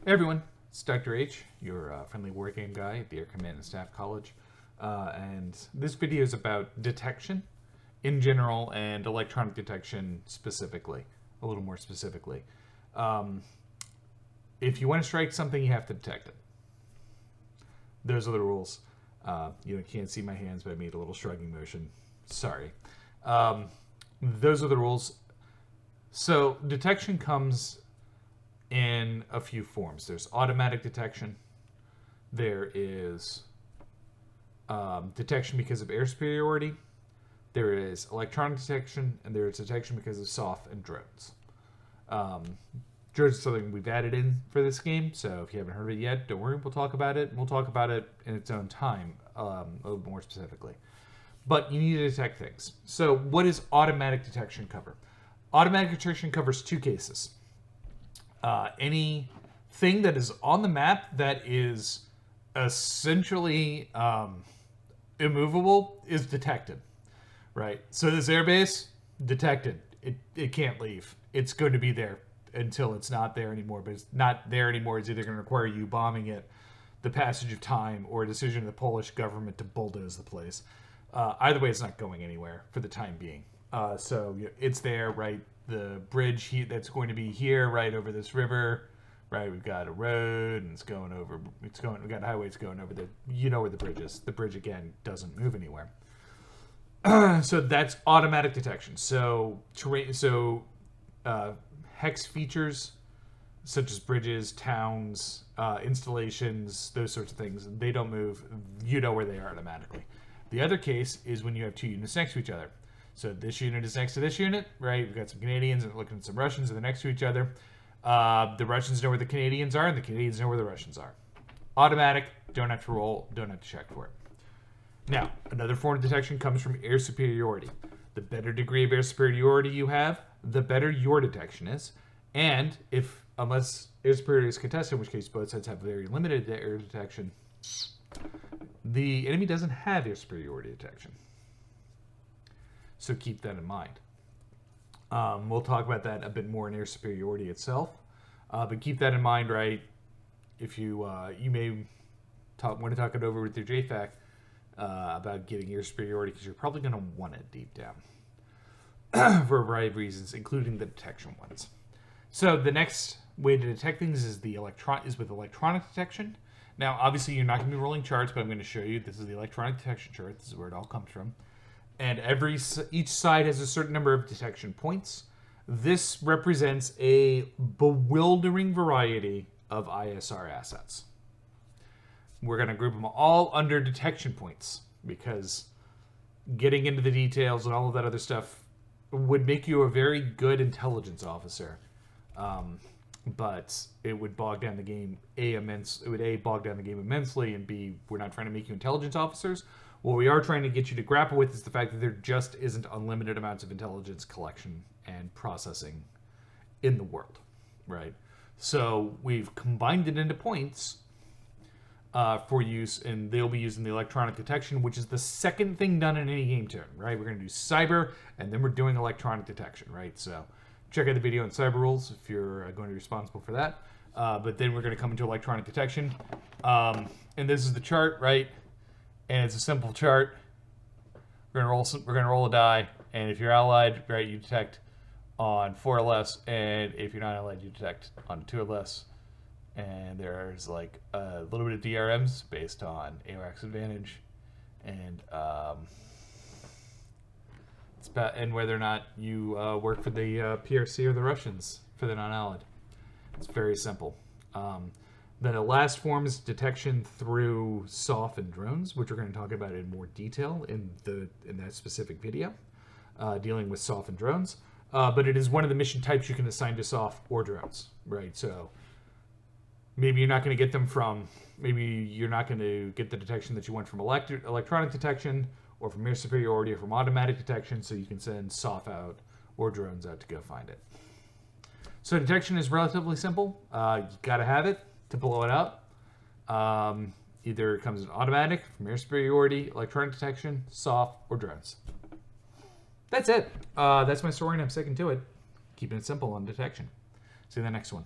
Hey everyone, it's Dr. H, your friendly war game guy at the Air Command and Staff College. And this video is about detection in general and electronic detection specifically, a little more specifically. If you want to strike something, you have to detect it. Those are the rules. You can't see my hands, but I made a little shrugging motion. Sorry. Those are the rules. So detection comes in a few forms. There's automatic detection. There is detection because of air superiority. There is electronic detection, and there is detection because of SOF and drones. Drones is something we've added in for this game, so if you haven't heard of it yet, don't worry, we'll talk about it. We'll talk about it in its own time, a little more specifically. But you need to detect things. So what does automatic detection cover? Automatic detection covers two cases. Anything that is on the map that is essentially immovable is detected, right? So this airbase, detected. It can't leave. It's going to be there until it's not there anymore. But it's not there anymore. It's either going to require you bombing it, the passage of time, or a decision of the Polish government to bulldoze the place. Either way, it's not going anywhere for the time being. So it's there, right? The bridge that's going to be here, right over this river, right? We've got a road, and we got highways going over there. You know where the bridge is. The bridge, again, doesn't move anywhere. So that's automatic detection. So hex features, such as bridges, towns, installations, those sorts of things, they don't move. You know where they are automatically. The other case is when you have two units next to each other. So this unit is next to this unit, right? We've got some Canadians and looking at some Russians, and they're next to each other. The Russians know where the Canadians are, and the Canadians know where the Russians are. Automatic, don't have to roll, don't have to check for it. Now, another form of detection comes from air superiority. The better degree of air superiority you have, the better your detection is. And unless air superiority is contested, in which case both sides have very limited air detection, the enemy doesn't have air superiority detection. So keep that in mind. We'll talk about that a bit more in air superiority itself. But keep that in mind, right? If you may want to talk it over with your JFAC about getting air superiority, because you're probably going to want it deep down for a variety of reasons, including the detection ones. So the next way to detect things is with electronic detection. Now, obviously, you're not going to be rolling charts, but I'm going to show you. This is the electronic detection chart. This is where it all comes from. And each side has a certain number of detection points. This represents a bewildering variety of ISR assets. We're going to group them all under detection points because getting into the details and all of that other stuff would make you a very good intelligence officer. But it would bog down the game bog down the game immensely, and B, we're not trying to make you intelligence officers. What we are trying to get you to grapple with is the fact that there just isn't unlimited amounts of intelligence collection and processing in the world, right? So we've combined it into points for use, and they'll be using the electronic detection, which is the second thing done in any game turn, right? We're going to do cyber, and then we're doing electronic detection, right? So check out the video on cyber rules if you're going to be responsible for that. But then we're going to come into electronic detection. And this is the chart, right? And it's a simple chart. We're gonna roll a die, and if you're allied, right, you detect on 4 or less, and if you're not allied, you detect on 2 or less. And there's like a little bit of DRMs based on AOX advantage, and and whether or not you work for the PRC or the Russians for the non-allied. It's very simple. Then the last form is detection through SOF and drones, which we're going to talk about in more detail in that specific video, dealing with SOF and drones. But it is one of the mission types you can assign to SOF or drones, right? So maybe you're not going to get them maybe you're not going to get the detection that you want from electronic detection, or from air superiority, or from automatic detection, so you can send SOF out or drones out to go find it. So detection is relatively simple. You got to have it to blow it up. Either it comes in automatic, from air superiority, electronic detection, SOF, or drones. That's it. That's my story, and I'm sticking to it. Keeping it simple on detection. See you in the next one.